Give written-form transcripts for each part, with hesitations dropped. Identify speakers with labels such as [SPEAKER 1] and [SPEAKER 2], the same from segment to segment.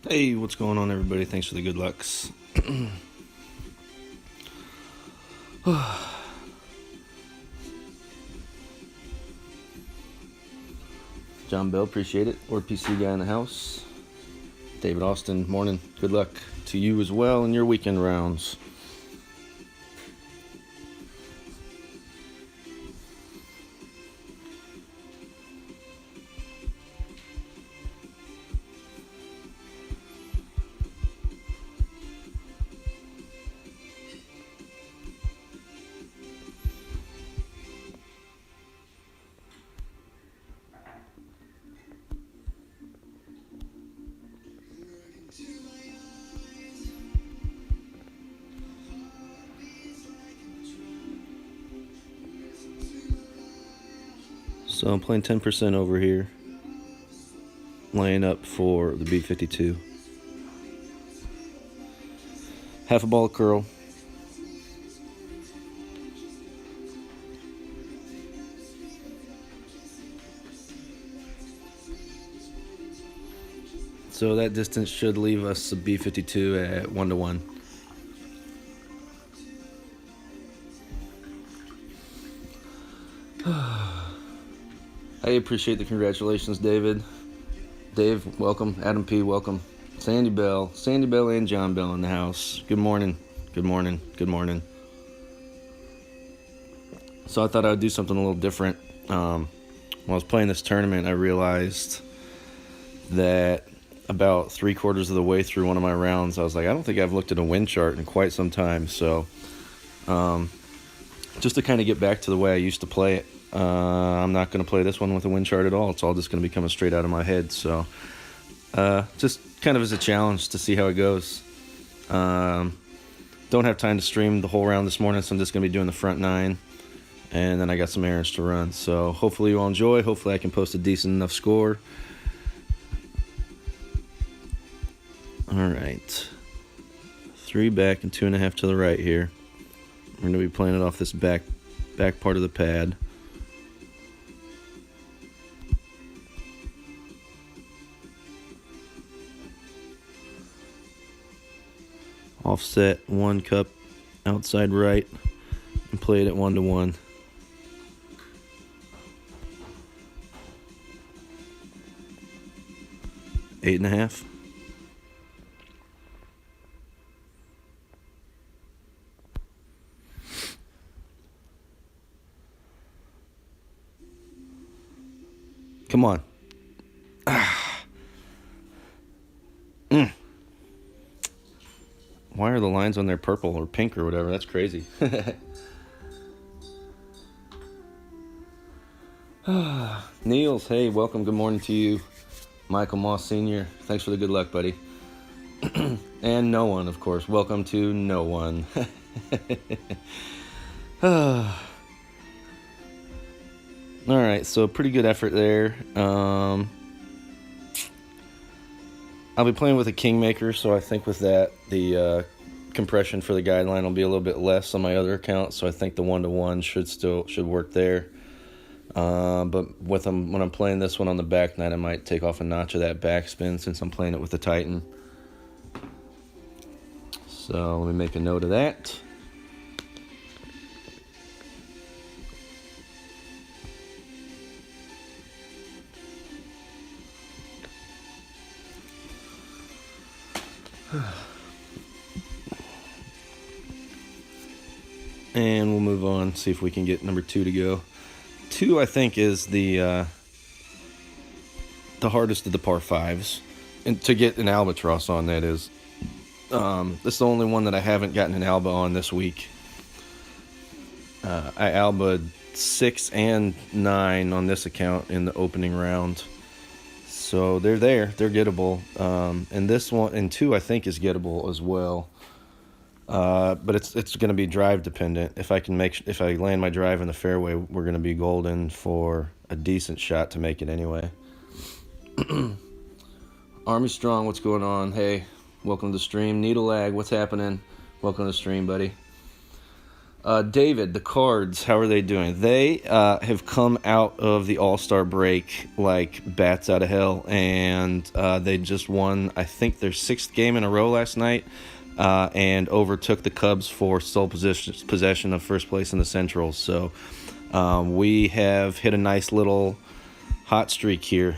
[SPEAKER 1] Hey, what's going on, everybody? Thanks for the good lucks. John Bell, appreciate it. Or PC guy in the house. David Austin, morning. Good luck to you as well in your weekend rounds. So I'm playing 10% over here. Laying up for the B52. Half a ball of curl. So that distance should leave us a B52 at 1-1. I appreciate the congratulations, David. Dave, welcome. Adam P, welcome. Sandy Bell and John Bell in the house. Good morning. Good morning. Good morning. So I thought I would do something a little different. When I was playing this tournament, I realized that about 3/4 of the way through one of my rounds, I was like, I don't think I've looked at a wind chart in quite some time. So just to kind of get back to the way I used to play it, I'm not going to play this one with a wind chart at all. It's all just going to be coming straight out of my head. So just kind of as a challenge to see how it goes. Don't have time to stream the whole round this morning, so I'm just going to be doing the front 9. And then I got some errands to run. So hopefully you all enjoy. Hopefully I can post a decent enough score. All right. 3 back and 2.5 to the right here. We're going to be playing it off this back part of the pad. Offset 1 cup outside right and play it at 1-1. Eight and a half. Come on. Why are the lines on there purple or pink or whatever? That's crazy. Niels, hey, welcome. Good morning to you. Michael Moss Sr., thanks for the good luck, buddy. And no one, of course. Welcome to no one. All right, so pretty good effort there. I'll be playing with a Kingmaker, so I think with that, the compression for the guideline will be a little bit less on my other account, so I think the 1-1 should work there. But with them, when I'm playing this one on the back 9, I might take off a notch of that backspin since I'm playing it with the Titan. So let me make a note of that. And we'll move on, see if we can get number 2 to go. 2, I think, is the hardest of the par 5s. And to get an albatross on, that is. This is the only one that I haven't gotten an alba on this week. I albaed 6 and 9 on this account in the opening round. So they're there. They're gettable. And this one, and 2, I think, is gettable as well. But it's going to be drive dependent. If I land my drive in the fairway, we're going to be golden for a decent shot to make it anyway. Army Strong, what's going on? Hey, welcome to the stream. Needle Lag, what's happening? Welcome to the stream, buddy. David, the Cards, how are they doing? They have come out of the All-Star break like bats out of hell, and they just won, I think, their 6th game in a row last night, and overtook the Cubs for sole possession of first place in the Central. So we have hit a nice little hot streak here,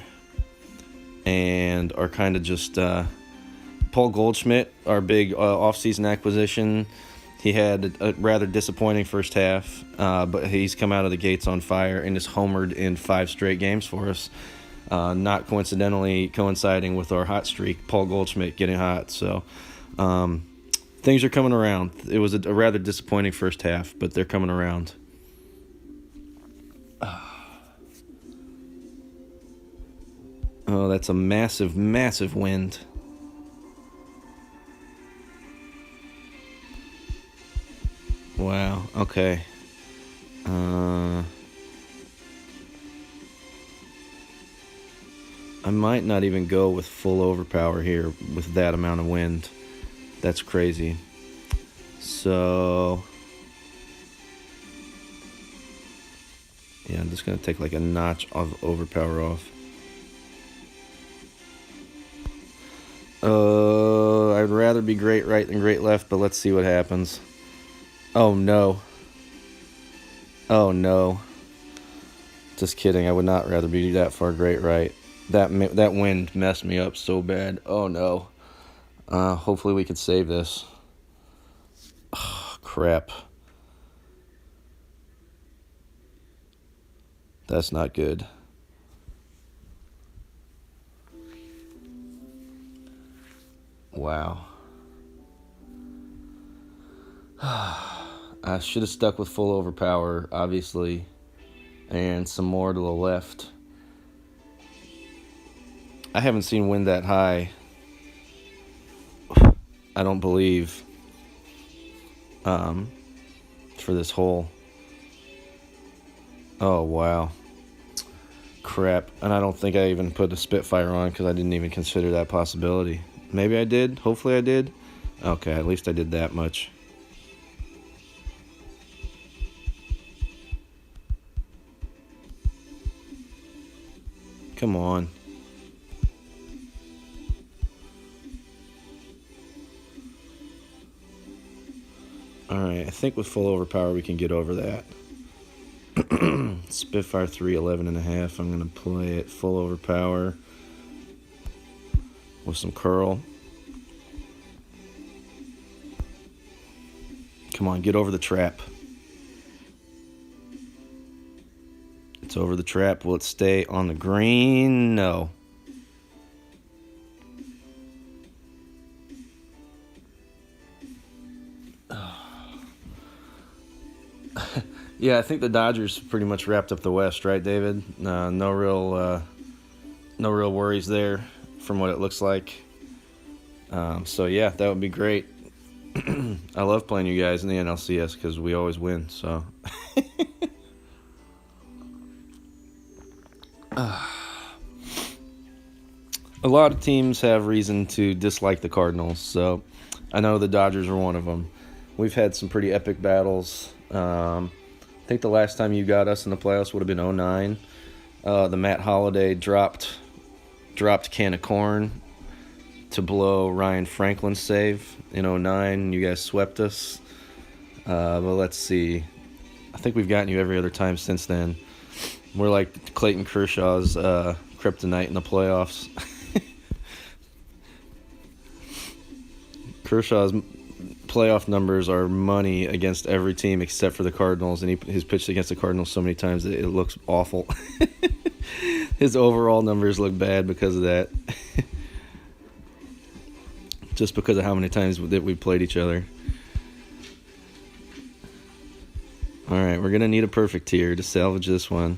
[SPEAKER 1] and are kind of just Paul Goldschmidt, our big offseason acquisition. He had a rather disappointing first half, but he's come out of the gates on fire and is homered in 5 straight games for us. Not coincidentally coinciding with our hot streak, Paul Goldschmidt getting hot. So things are coming around. It was a rather disappointing first half, but they're coming around. Oh, that's a massive, massive wind. Wow, okay. I might not even go with full overpower here with that amount of wind. That's crazy. So, yeah, I'm just going to take like a notch of overpower off. I'd rather be great right than great left, but let's see what happens. Oh no. Oh no. Just kidding. I would not rather be that far great right. That wind messed me up so bad. Oh no. Hopefully we could save this. Oh, crap. That's not good. Wow. I should have stuck with full overpower, obviously, and some more to the left. I haven't seen wind that high, I don't believe, for this hole. Oh, wow. Crap. And I don't think I even put a Spitfire on because I didn't even consider that possibility. Maybe I did. Hopefully I did. Okay, at least I did that much. Come on. Alright, I think with full overpower we can get over that. Spitfire 3, 11.5. I'm going to play it full overpower with some curl. Come on, get over the trap. It's over the trap. Will it stay on the green? No. Yeah, I think the Dodgers pretty much wrapped up the West, right, David? No real worries there, from what it looks like. So yeah, that would be great. I love playing you guys in the NLCS because we always win. So. A lot of teams have reason to dislike the Cardinals, so I know the Dodgers are one of them. We've had some pretty epic battles. I think the last time you got us in the playoffs would have been 2009. The Matt Holliday dropped can of corn to blow Ryan Franklin's save in 2009. You guys swept us. But let's see. I think we've gotten you every other time since then. We're like Clayton Kershaw's kryptonite in the playoffs. Kershaw's playoff numbers are money against every team except for the Cardinals, and he's pitched against the Cardinals so many times that it looks awful. His overall numbers look bad because of that. Just because of how many times that we played each other. Alright, we're going to need a perfect here to salvage this one.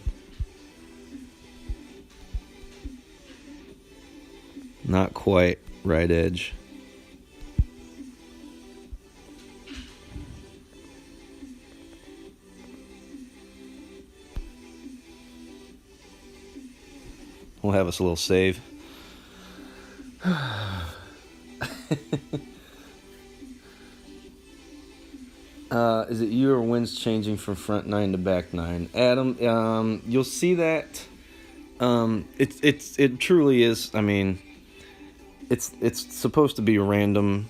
[SPEAKER 1] Not quite right edge. We'll have us a little save. Is it you or winds changing from front 9 to back 9? Adam, you'll see that. It truly is. I mean, it's supposed to be a random,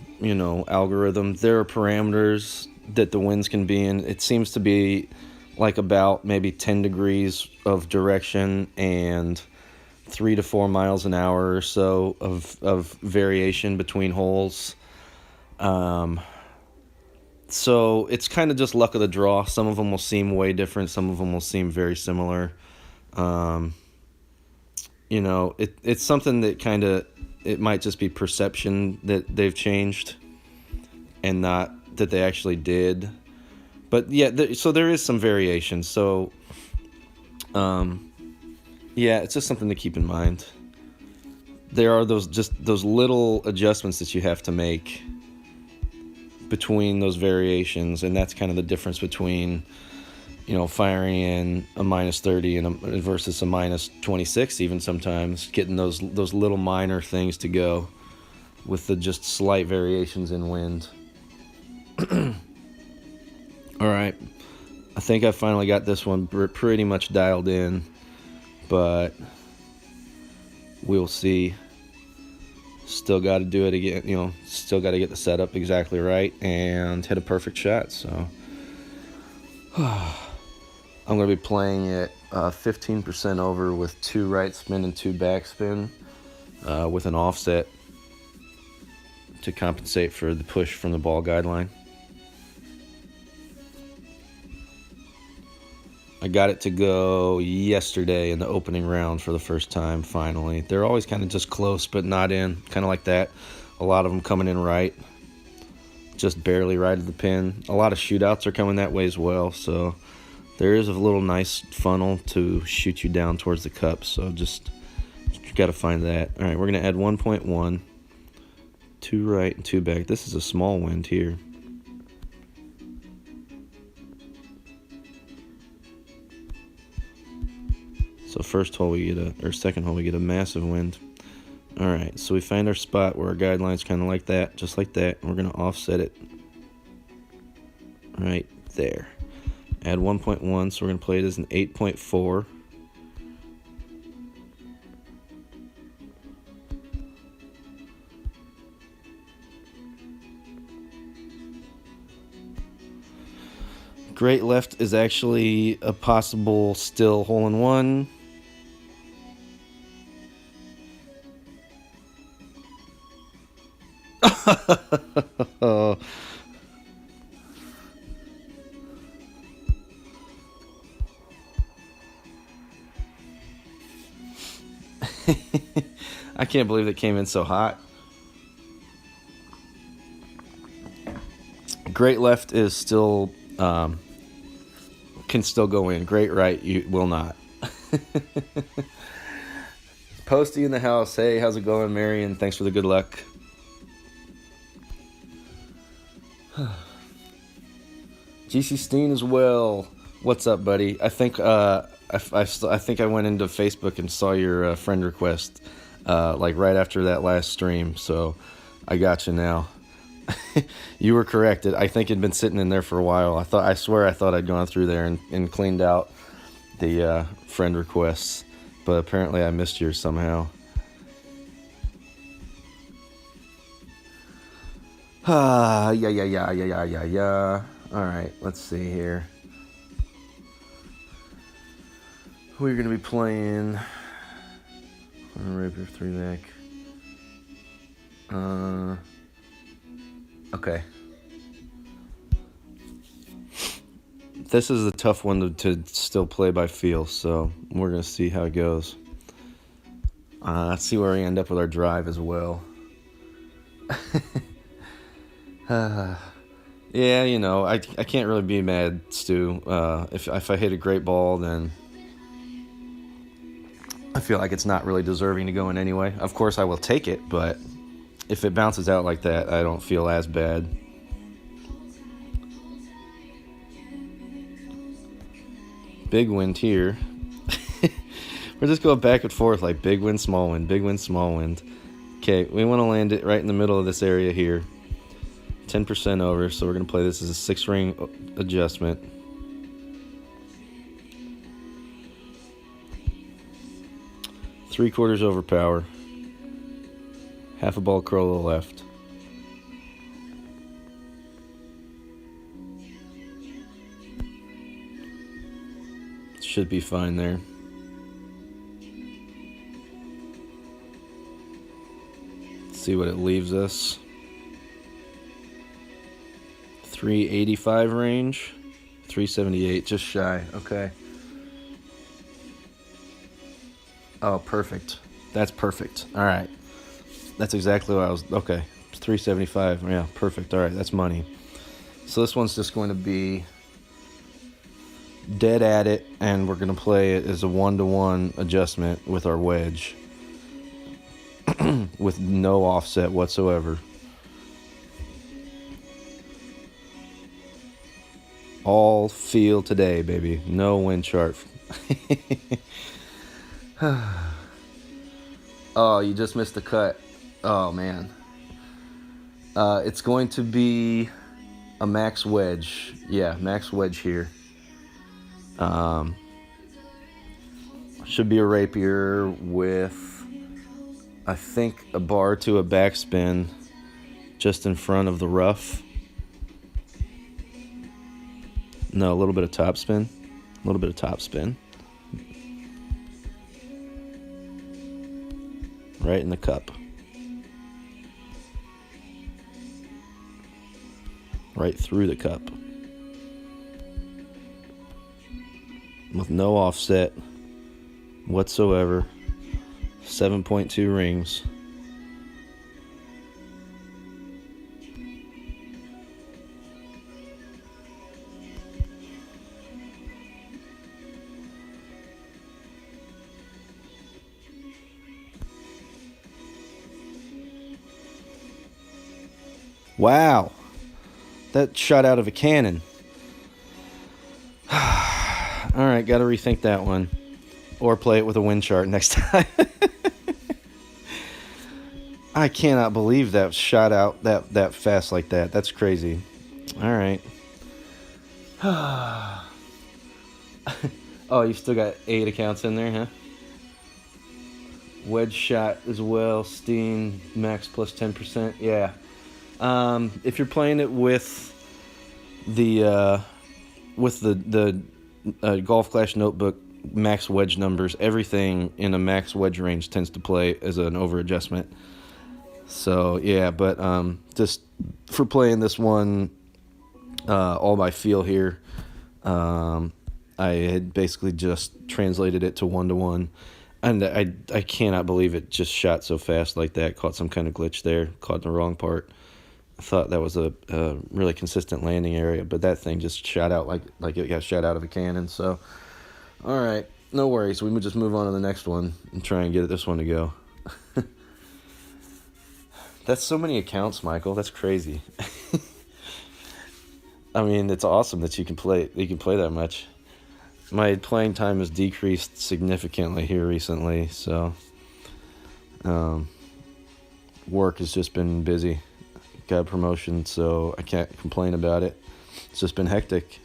[SPEAKER 1] algorithm. There are parameters that the winds can be in. It seems to be like about maybe 10 degrees of direction and 3 to 4 miles an hour or so of variation between holes. So it's kind of just luck of the draw. Some of them will seem way different. Some of them will seem very similar. It's something that it might just be perception that they've changed and not that they actually did. But yeah, so there is some variation. So, it's just something to keep in mind. There are those little adjustments that you have to make between those variations, and that's kind of the difference between firing in a minus 30 versus a minus 26. Even sometimes getting those little minor things to go with the just slight variations in wind. All right, I think I finally got this one pretty much dialed in, but we'll see. Still got to do it again, still got to get the setup exactly right and hit a perfect shot. So I'm going to be playing it 15% over with 2 right spin and 2 back spin with an offset to compensate for the push from the ball guideline. I got it to go yesterday in the opening round for the first time, finally. They're always kind of just close, but not in, kind of like that. A lot of them coming in right, just barely right at the pin. A lot of shootouts are coming that way as well, so there is a little nice funnel to shoot you down towards the cup, so just got to find that. All right, we're going to add 1.1, 2 right and 2 back. This is a small wind here. So second hole we get a massive wind. All right, so we find our spot where our guideline's kind of like that, just like that. And we're gonna offset it right there. Add 1.1, so we're gonna play it as an 8.4. Great left is actually a possible still hole-in-one. I can't believe it came in so hot. Great left is still can still go in. Great right, you will not. Posty in the house. Hey, how's it going, Marion? Thanks for the good luck. GC Steen as well. What's up, buddy? I think I think I went into Facebook and saw your friend request like right after that last stream, so I got you now. You were correct. I think it'd been sitting in there for a while. I swear I thought I'd gone through there and cleaned out the friend requests, but apparently I missed yours somehow. Yeah. All right, let's see here. We're gonna be playing Rapier 3 back. Okay. This is a tough one to still play by feel, so we're going to see how it goes. Let's see where we end up with our drive as well. Yeah, I can't really be mad, Stu. If I hit a great ball, then I feel like it's not really deserving to go in anyway. Of course, I will take it, but if it bounces out like that, I don't feel as bad. Big wind here. We're just going back and forth like big wind, small wind, big wind, small wind. Okay, we want to land it right in the middle of this area here. 10% over, so we're going to play this as a 6-ring adjustment. Three-quarters over power. Half a ball curl to the left. Should be fine there. Let's see what it leaves us. 385 range. 378, just shy. Okay. Oh, perfect. That's perfect. All right. That's exactly what I was... Okay. 375. Yeah, perfect. All right, that's money. So this one's just going to be dead at it, and we're going to play it as a 1-to-1 adjustment with our wedge. With no offset whatsoever. All feel today, baby. No wind chart. Oh, you just missed the cut. Oh, man. It's going to be a max wedge. Yeah, max wedge here. Should be a rapier with, I think, a bar to a backspin just in front of the rough. No, a little bit of topspin. A little bit of topspin. Right in the cup. Right through the cup. With no offset whatsoever. 7.2 rings. Wow. That shot out of a cannon. Alright, gotta rethink that one. Or play it with a wind chart next time. I cannot believe that shot out that fast like that. That's crazy. Alright. Oh, you've still got 8 accounts in there, huh? Wedge shot as well. Steen, max plus 10%. Yeah. If you're playing it with the Golf Clash notebook max wedge numbers, everything in a max wedge range tends to play as an over adjustment. So yeah, but just for playing this one all by feel here, I had basically just translated it to 1-to-1, and I cannot believe it just shot so fast like that. Caught some kind of glitch there, caught the wrong part. I thought that was a really consistent landing area, but that thing just shot out like it got shot out of a cannon. So, all right, no worries. We would just move on to the next one and try and get this one to go. That's so many accounts, Michael. That's crazy. I mean, it's awesome that you can play that much. My playing time has decreased significantly here recently, so work has just been busy. Got a promotion, so I can't complain about it. It's just been hectic.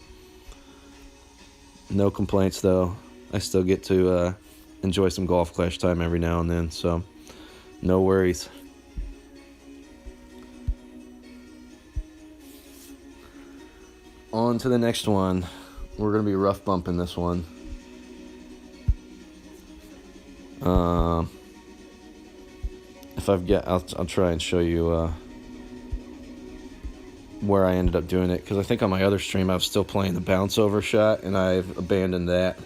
[SPEAKER 1] No complaints, though. I still get to enjoy some Golf Clash time every now and then, so no worries. On to the next one. We're going to be rough bumping this one. If I've got, I'll try and show you where I ended up doing it, because I think on my other stream I was still playing the bounce over shot, and I've abandoned that.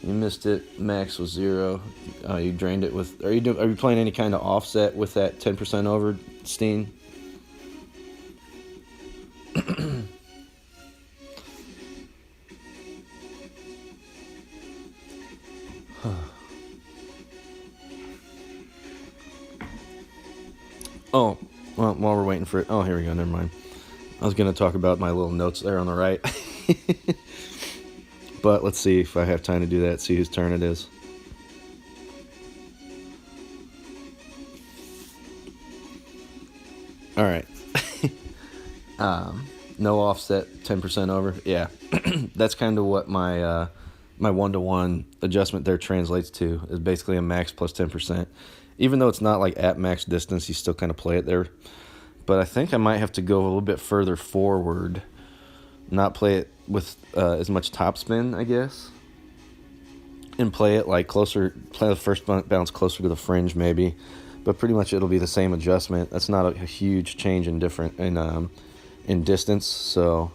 [SPEAKER 1] You missed it. Max was 0. You drained it with. Are you playing any kind of offset with that 10% over, Steen? Oh, well, while we're waiting for it. Oh, here we go. Never mind. I was going to talk about my little notes there on the right. But let's see if I have time to do that. See whose turn it is. All right. No offset, 10% over. Yeah, that's kind of what my my 1-to-1 adjustment there translates to. Is basically a max plus 10%. Even though it's not like at max distance, you still kind of play it there. But I think I might have to go a little bit further forward, not play it with as much topspin, I guess, and play it like closer. Play the first bounce closer to the fringe, maybe. But pretty much it'll be the same adjustment. That's not a huge change in in distance. So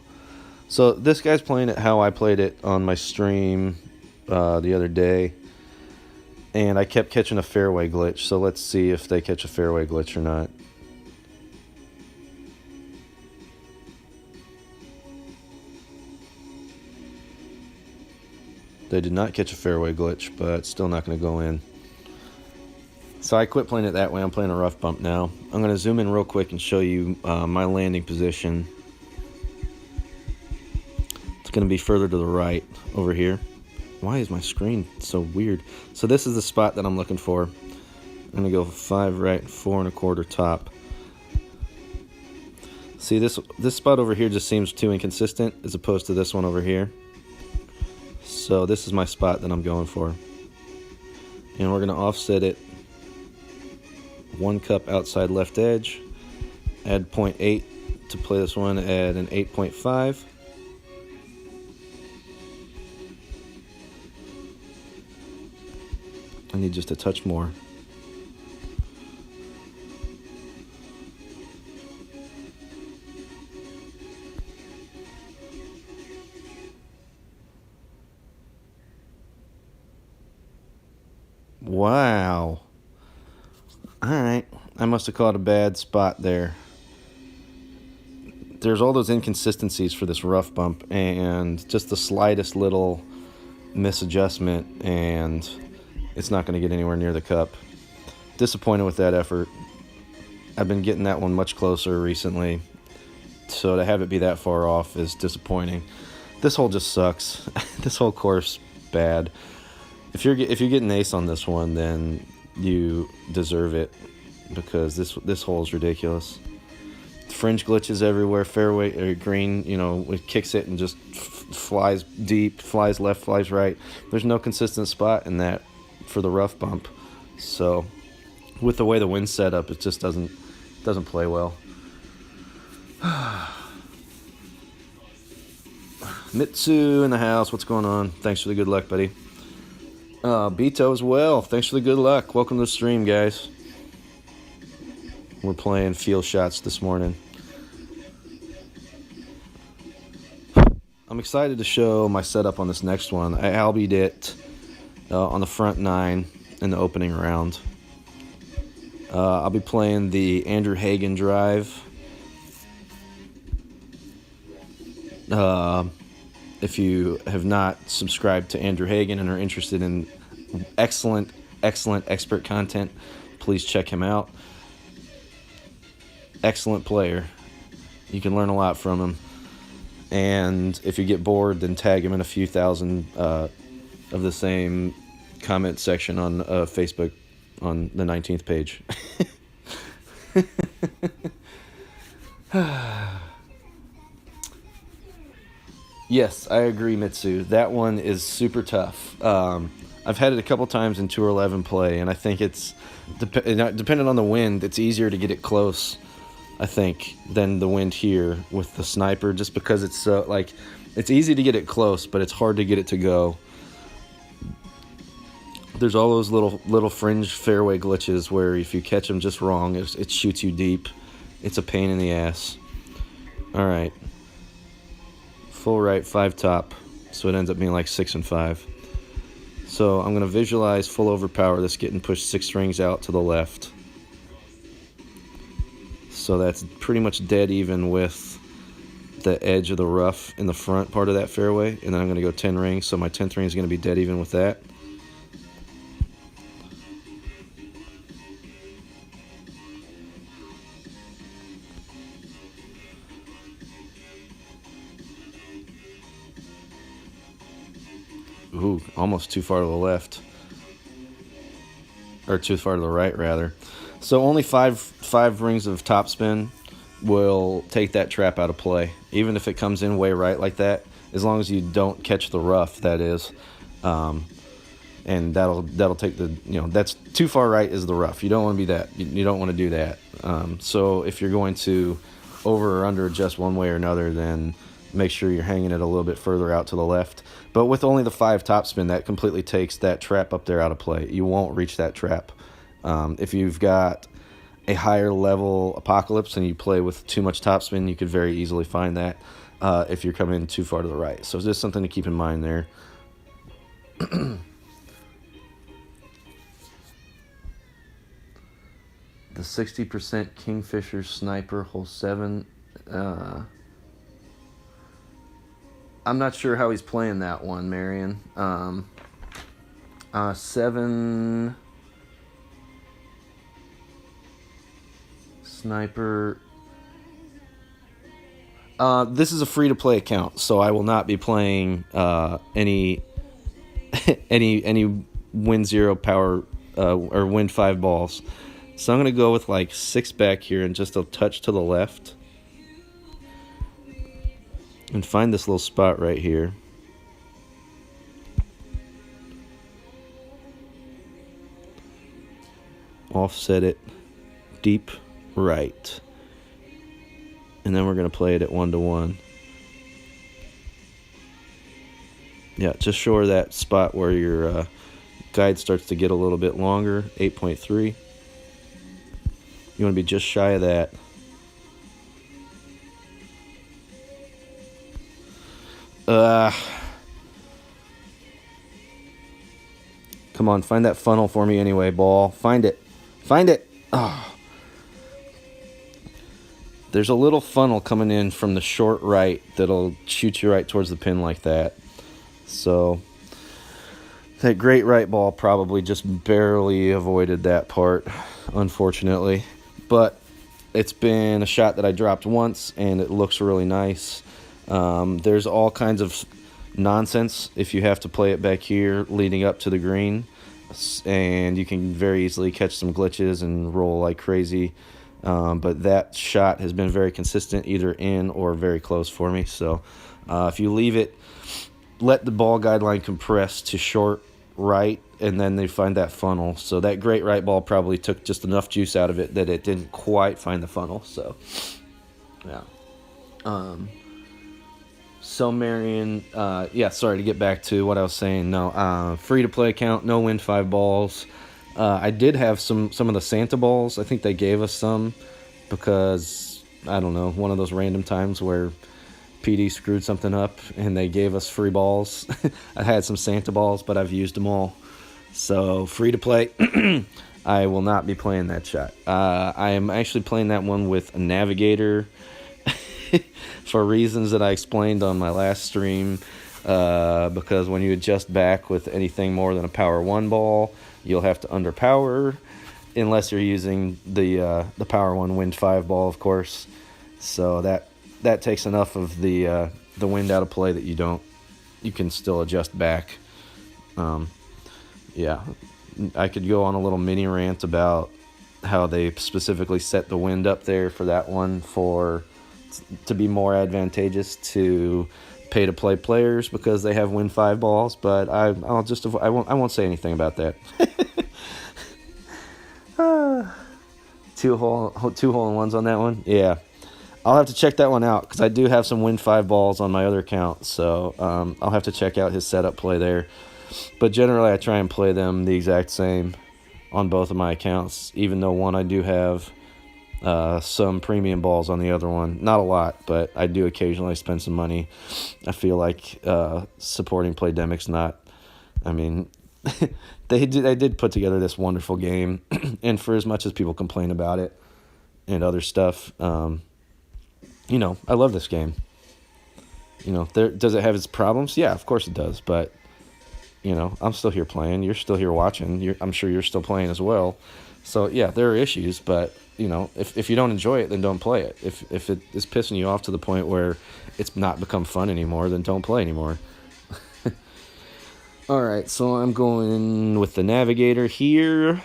[SPEAKER 1] this guy's playing it how I played it on my stream the other day, and I kept catching a fairway glitch. So let's see if they catch a fairway glitch or not. They did not catch a fairway glitch, but still not going to go in. So I quit playing it that way. I'm playing a rough bump now. I'm going to zoom in real quick and show you my landing position. It's going to be further to the right over here. Why is my screen so weird? So this is the spot that I'm looking for. I'm going to go 5 right, 4 1/4 top. See, this spot over here just seems too inconsistent as opposed to this one over here. So this is my spot that I'm going for. And we're going to offset it 1 cup outside left edge, add 0.8 to play this one, add an 8.5. I need just a touch more. Wow. Alright, I must have caught a bad spot there. There's all those inconsistencies for this rough bump, and just the slightest little misadjustment, and it's not going to get anywhere near the cup. Disappointed with that effort. I've been getting that one much closer recently, so to have it be that far off is disappointing. This hole just sucks. This whole course, bad. If you get an ace on this one, then you deserve it, because this hole is ridiculous. Fringe glitches everywhere, fairway or green, it kicks it and just flies deep, flies left, flies right. There's no consistent spot in that for the rough bump. So with the way the wind's set up, it just doesn't play well. Mitsu in the house, what's going on? Thanks for the good luck, buddy. Beto as well. Thanks for the good luck. Welcome to the stream, guys. We're playing field shots this morning. I'm excited to show my setup on this next one. I albied it on the front 9 in the opening round. I'll be playing the Andrew Hagen drive. If you have not subscribed to Andrew Hagen and are interested in excellent expert content, please check him out. Excellent player. You can learn a lot from him. And if you get bored, then tag him in a few thousand of the same comment section on Facebook on the 19th page. Yes, I agree, Mitsu. That one is super tough. I've had it a couple times in Tour 11 play, and I think it's, depending on the wind, it's easier to get it close, I think, than the wind here with the sniper, just because it's so, it's easy to get it close, but it's hard to get it to go. There's all those little fringe fairway glitches where if you catch them just wrong, it shoots you deep. It's a pain in the ass. All right. Full right, 5 top, so it ends up being like 6 and 5. So I'm going to visualize full overpower this getting pushed 6 strings out to the left. So that's pretty much dead even with the edge of the rough in the front part of that fairway, and then I'm going to go 10 rings, so my 10th ring is going to be dead even with that. Ooh, almost too far to the left. Or too far to the right, rather. So only five rings of topspin. will take that trap out of play, even if it comes in way right like that, as long as you don't catch the rough, that is. And that'll take the, that's too far right is the rough. You don't want to be that. You don't want to do that. So if you're going to over or under adjust one way or another, then make sure you're hanging it a little bit further out to the left. But with only the 5 topspin, that completely takes that trap up there out of play. You won't reach that trap. If you've got a higher level Apocalypse and you play with too much topspin, you could very easily find that if you're coming too far to the right. So just something to keep in mind there. The 60% Kingfisher Sniper, hole 7. I'm not sure how he's playing that one, Marion. 7 Sniper. This is a free-to-play account, so I will not be playing any Win 0 power or Win 5 balls. So I'm going to go with like 6 back here and just a touch to the left. And find this little spot right here. Offset it deep right. And then we're going to play it at 1-to-1. Yeah, just short of that spot where your guide starts to get a little bit longer, 8.3. You want to be just shy of that. Come on, find that funnel for me anyway, ball. Find it. Find it. Oh. There's a little funnel coming in from the short right that'll shoot you right towards the pin like that. So that great right ball probably just barely avoided that part, unfortunately. But it's been a shot that I dropped once, and it looks really nice. There's all kinds of nonsense if you have to play it back here leading up to the green, and you can very easily catch some glitches and roll like crazy. But that shot has been very consistent, either in or very close for me. So if you leave it, let the ball guideline compress to short right, and then they find that funnel. So that great right ball probably took just enough juice out of it that it didn't quite find the funnel. So yeah. So Marion, sorry, to get back to what I was saying. No, free-to-play account, no Win 5 balls. I did have some of the Santa balls. I think they gave us some because, I don't know, one of those random times where PD screwed something up and they gave us free balls. I had some Santa balls, but I've used them all. So free-to-play, I will not be playing that shot. I am actually playing that one with a Navigator for reasons that I explained on my last stream, because when you adjust back with anything more than a power 1 ball, you'll have to underpower, unless you're using the power 1 Wind 5 ball, of course. So that takes enough of the wind out of play that you can still adjust back. Yeah, I could go on a little mini rant about how they specifically set the wind up there for that one to be more advantageous to pay-to-play players because they have Win 5 balls, but I won't say anything about that. Two hole-in-ones on that one. Yeah, I'll have to check that one out because I do have some Win 5 balls on my other account, so I'll have to check out his setup play there. But generally, I try and play them the exact same on both of my accounts, even though one I do have some premium balls on the other one. Not a lot, but I do occasionally spend some money. I feel like supporting Playdemic's not... I mean, they did put together this wonderful game, and for as much as people complain about it and other stuff, I love this game. Does it have its problems? Yeah, of course it does, but, I'm still here playing. You're still here watching. I'm sure you're still playing as well. So, yeah, there are issues, but... if you don't enjoy it, then don't play it. If it is pissing you off to the point where it's not become fun anymore, then don't play anymore. All right, so I'm going with the Navigator here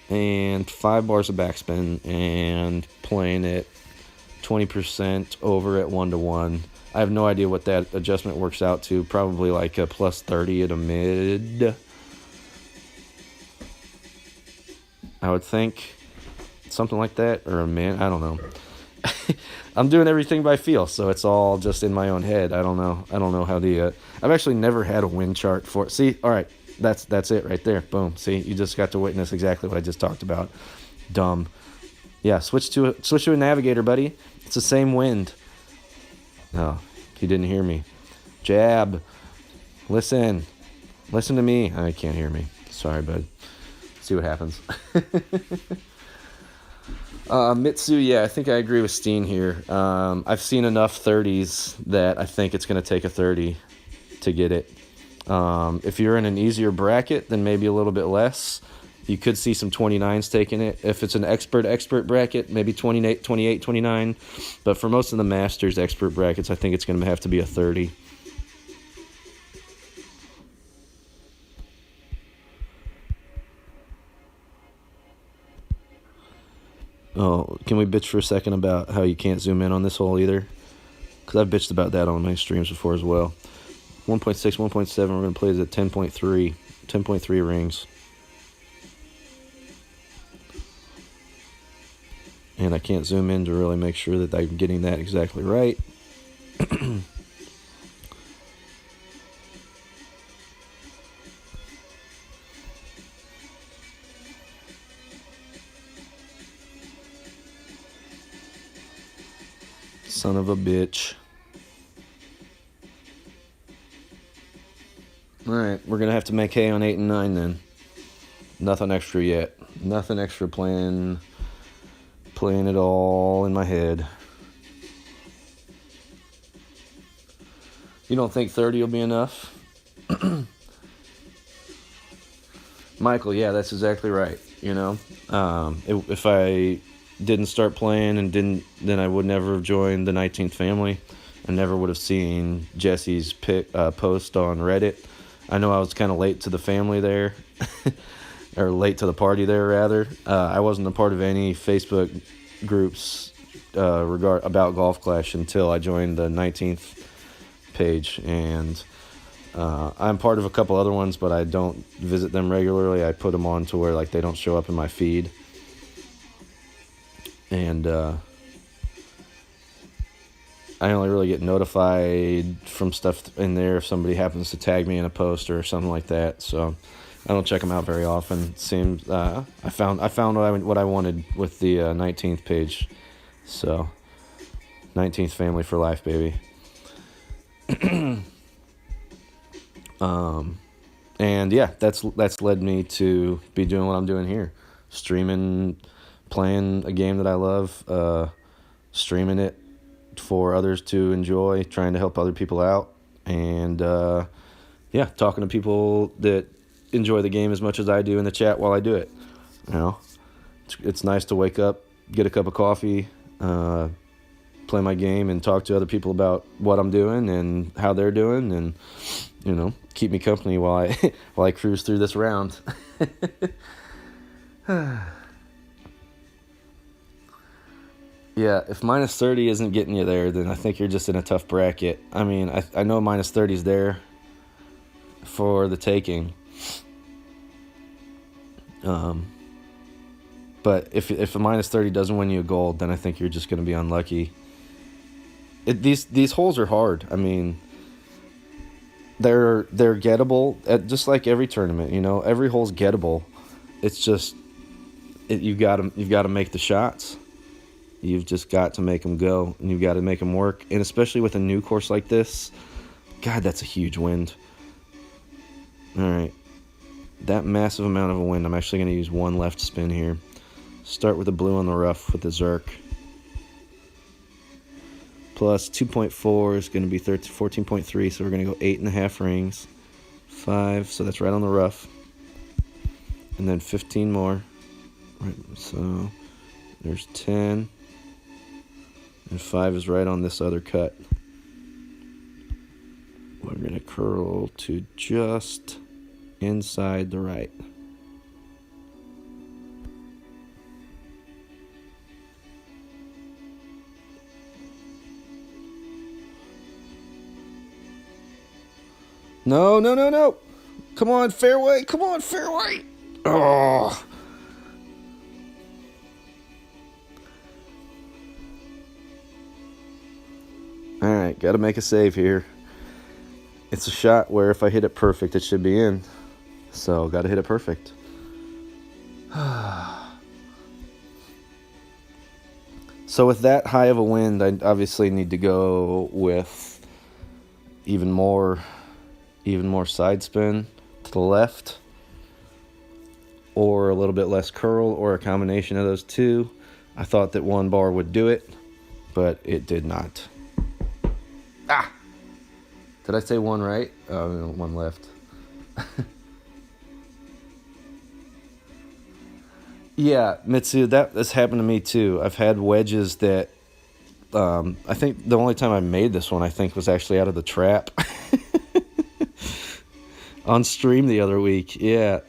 [SPEAKER 1] and 5 bars of backspin and playing it 20% over at 1-to-1. I have no idea what that adjustment works out to. Probably like a plus 30 at a mid, I would think. Something like that, or a min. I don't know. I'm doing everything by feel, so it's all just in my own head. I don't know how the. I've actually never had a win chart for it. See, all right, that's it right there. Boom. See, you just got to witness exactly what I just talked about. Dumb. Yeah, switch to a navigator, buddy. It's the same wind. Oh, he didn't hear me. Jab. Listen to me. I can't hear me. Sorry, bud. See what happens. Mitsu, yeah, I think I agree with Steen here. I've seen enough 30s that I think it's going to take a 30 to get it. If you're in an easier bracket, then maybe a little bit less. You could see some 29s taking it. If it's an expert bracket, maybe 28, 29. But for most of the Masters expert brackets, I think it's going to have to be a 30. Oh, can we bitch for a second about how you can't zoom in on this hole either? Because I've bitched about that on my streams before as well. 1.6, 1.7, we're going to play at 10.3. 10.3 rings. And I can't zoom in to really make sure that I'm getting that exactly right. Son of a bitch. Alright, we're going to have to make hay on 8 and 9 then. Nothing extra yet. Nothing extra playing it all in my head. You don't think 30 will be enough? Michael, yeah, that's exactly right. You know, if I didn't start playing and then I would never have joined the 19th family. I never would have seen Jesse's post on Reddit. I know I was kind of late to the family there, or late to the party there rather. I wasn't a part of any Facebook groups about Golf Clash until I joined the 19th page, and I'm part of a couple other ones, but I don't visit them regularly. I put them on to where like they don't show up in my feed. And I only really get notified from stuff in there if somebody happens to tag me in a post or something like that. So I don't check them out very often. It seems I found what I wanted with the 19th page. So 19th family for life, baby. And yeah, that's led me to be doing what I'm doing here, streaming, playing a game that I love, streaming it for others to enjoy, trying to help other people out, and yeah, talking to people that enjoy the game as much as I do in the chat while I do it. You know, it's nice to wake up, get a cup of coffee, play my game, and talk to other people about what I'm doing and how they're doing, and you know, keep me company while I cruise through this round. Yeah, if minus 30 isn't getting you there, then I think you're just in a tough bracket. I mean, I know minus 30 is there for the taking. But if a minus 30 doesn't win you a gold, then I think you're just going to be unlucky. These holes are hard. I mean, they're gettable, just like every tournament. You know, every hole's gettable. It's just you've got to make the shots. You've just got to make them go, and you've got to make them work. And especially with a new course like this, God, that's a huge wind. All right, that massive amount of a wind. I'm actually going to use one left spin here. Start with the blue on the rough with the Zerk. Plus 2.4 is going to be 14.3, so we're going to go 8.5 rings. 5, so that's right on the rough. And then 15 more. Right, so there's 10. And 5 is right on this other cut. We're going to curl to just inside the right. No, no, no, no. Come on, fairway. Come on, fairway. Oh. All right, got to make a save here. It's a shot where if I hit it perfect, it should be in. So, got to hit it perfect. So with that high of a wind, I obviously need to go with even more side spin to the left, or a little bit less curl, or a combination of those two. I thought that one bar would do it, but it did not. Ah! Did I say one right? Oh, one left. Yeah, Mitsu, that's happened to me too. I've had wedges that I think the only time I made this one, I think, was actually out of the trap on stream the other week. Yeah,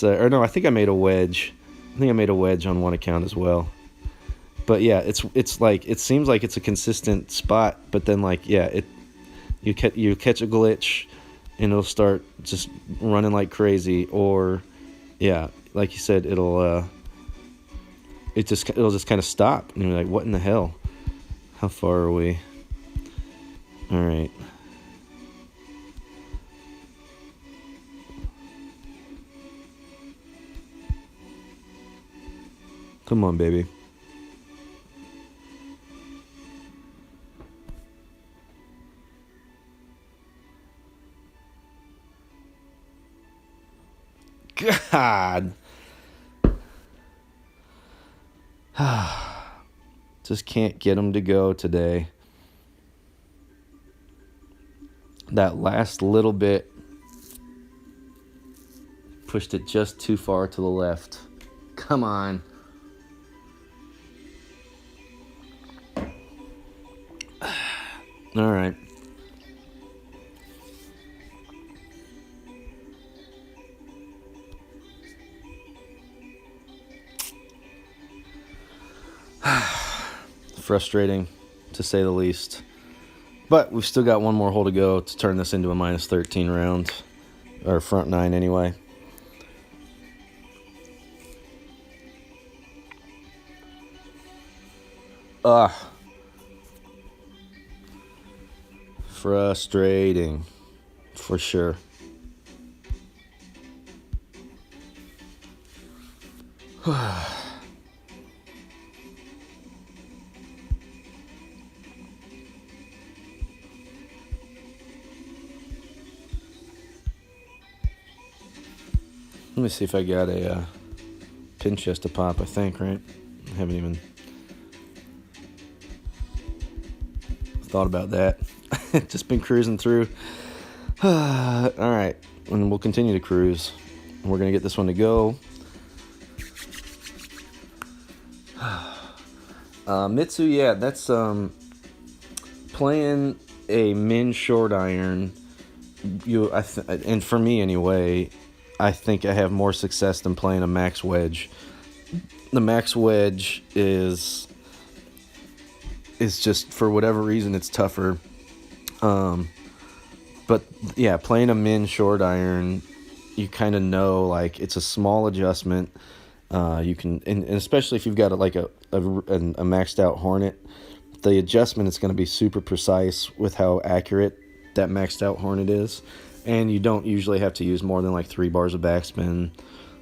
[SPEAKER 1] or no, I think I made a wedge. I think I made a wedge on one account as well. But yeah, it's like, it seems like it's a consistent spot, but then like, yeah, you catch a glitch and it'll start just running like crazy, or yeah, like you said, it'll just kind of stop, and you're like, what in the hell? How far are we? All right. Come on, baby. God. Just can't get them to go today. That last little bit pushed it just too far to the left. Come on. All right. Frustrating, to say the least. But we've still got one more hole to go to turn this into a minus 13 round. Or front nine, anyway. Frustrating. For sure. Let me see if I got a pin chest to pop, I think, right? I haven't even thought about that. Just been cruising through. All right, and we'll continue to cruise. We're going to get this one to go. Mitsu, yeah, that's playing a min short iron. And for me anyway, I think I have more success than playing a max wedge. The max wedge is just, for whatever reason, it's tougher. But yeah, playing a min short iron, you kind of know, like, it's a small adjustment. You can, and especially if you've got a maxed out Hornet, the adjustment is going to be super precise with how accurate that maxed out Hornet is. And you don't usually have to use more than like 3 bars of backspin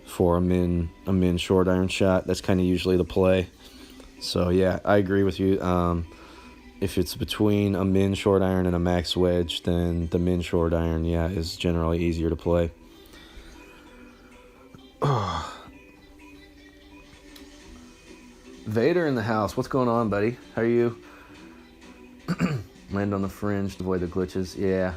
[SPEAKER 1] for a min short iron shot. That's kind of usually the play. So yeah, I agree with you. If it's between a min short iron and a max wedge, then the min short iron, yeah, is generally easier to play. Vader in the house. What's going on, buddy? How are you? Land on the fringe to avoid the glitches. Yeah.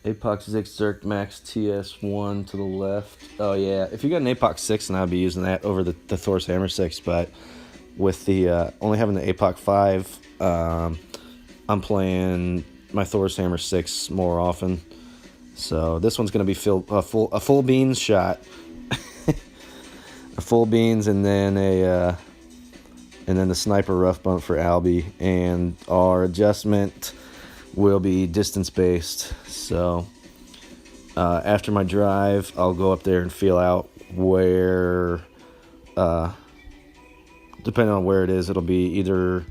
[SPEAKER 1] Apox 6 Zerk Max TS1 to the left. Oh yeah, if you got an Apox 6, then I'd be using that over the Thor's Hammer 6. But with the only having the Apox 5, I'm playing my Thor's Hammer 6 more often. So this one's going to be a full beans shot. A full beans, and then and then the sniper rough bump for Albie, and our adjustment will be distance based. So after my drive, I'll go up there and feel out where, depending on where it is, it'll be either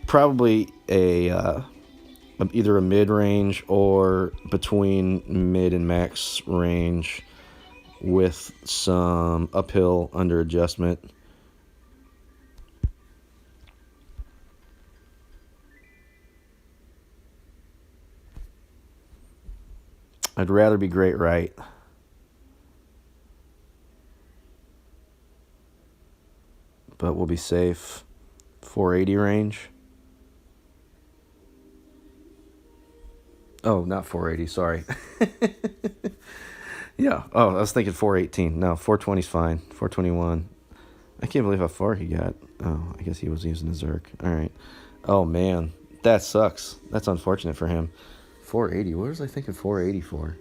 [SPEAKER 1] probably either a mid range or between mid and max range with some uphill under adjustment. I'd rather be great right. But we'll be safe. 480 range. Oh, not 480, sorry. Yeah. Oh, I was thinking 418. No, 420's fine. 421. I can't believe how far he got. Oh, I guess he was using a Zerk. All right. Oh, man. That sucks. That's unfortunate for him. 480. What was I thinking 480 for?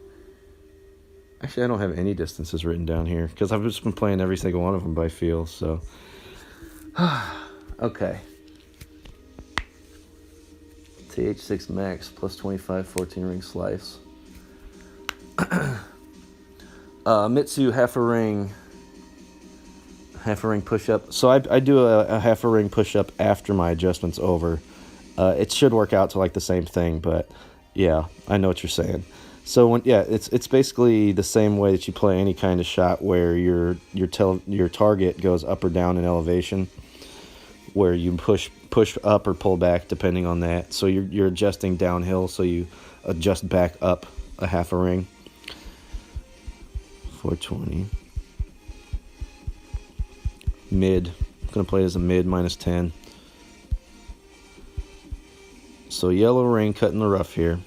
[SPEAKER 1] Actually, I don't have any distances written down here because I've just been playing every single one of them by feel, so. Okay. TH6 max plus 25 14 ring slice. Mitsu half a ring push up. So I do a half a ring push up after my adjustment's over. It should work out to like the same thing, but yeah, I know what you're saying. So it's basically the same way that you play any kind of shot where your target goes up or down in elevation, where you push up or pull back depending on that. So you're adjusting downhill, so you adjust back up a half a ring. 420. Mid. I'm gonna play it as a mid -10. So yellow ring cutting the rough here.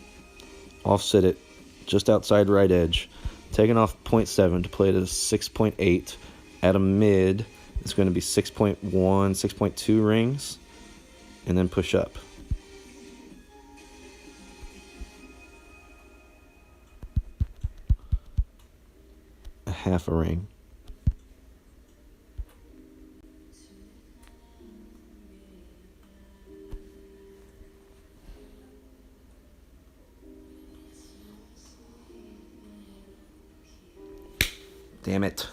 [SPEAKER 1] Offset it just outside right edge. Taking off 0.7 to play it as 6.8. At a mid, it's going to be 6.1, 6.2 rings. And then push up. A half a ring. Damn it.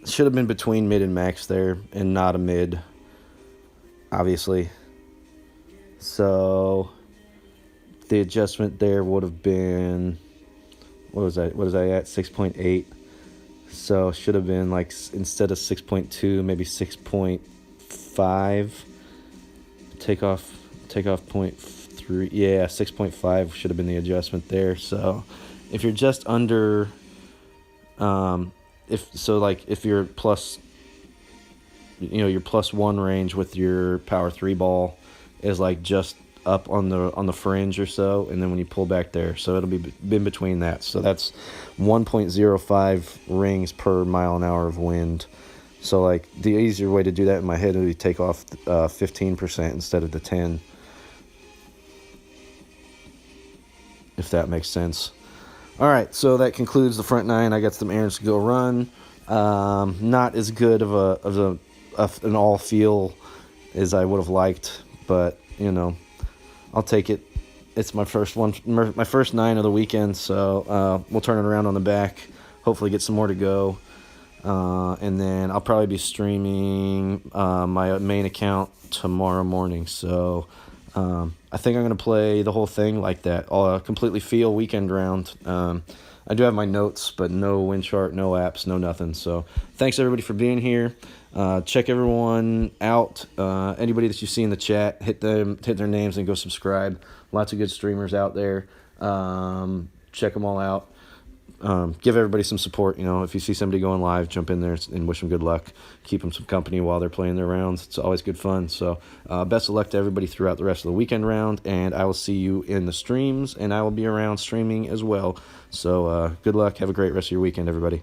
[SPEAKER 1] Should have been between mid and max there, and not a mid, obviously. So the adjustment there would have been, what was I at? 6.8. So should have been like, instead of 6.2, maybe 6.5. Take off 0.3. Yeah, 6.5 should have been the adjustment there. So if you're just under, if you're plus, your +1 range with your power 3 ball is like just up on the fringe or so, and then when you pull back there, so it'll be in between that. So that's 1.05 rings per mile an hour of wind. So like the easier way to do that in my head would be take off 15% instead of the 10, if that makes sense. All right, so that concludes the front 9. I got some errands to go run. Not as good of an all feel as I would have liked, but I'll take it. It's my first 9 of the weekend, so we'll turn it around on the back. Hopefully get some more to go. And then I'll probably be streaming my main account tomorrow morning. So I think I'm going to play the whole thing like that, completely feel weekend round. I do have my notes, but no wind chart, no apps, no nothing. So thanks everybody for being here. Check everyone out. Anybody that you see in the chat, hit their names and go subscribe. Lots of good streamers out there. Check them all out. Give everybody some support. If you see somebody going live, jump in there and wish them good luck. Keep them some company while they're playing their rounds. It's always good fun. So best of luck to everybody throughout the rest of the weekend round, and I will see you in the streams, and I will be around streaming as well. So good luck. Have a great rest of your weekend, everybody.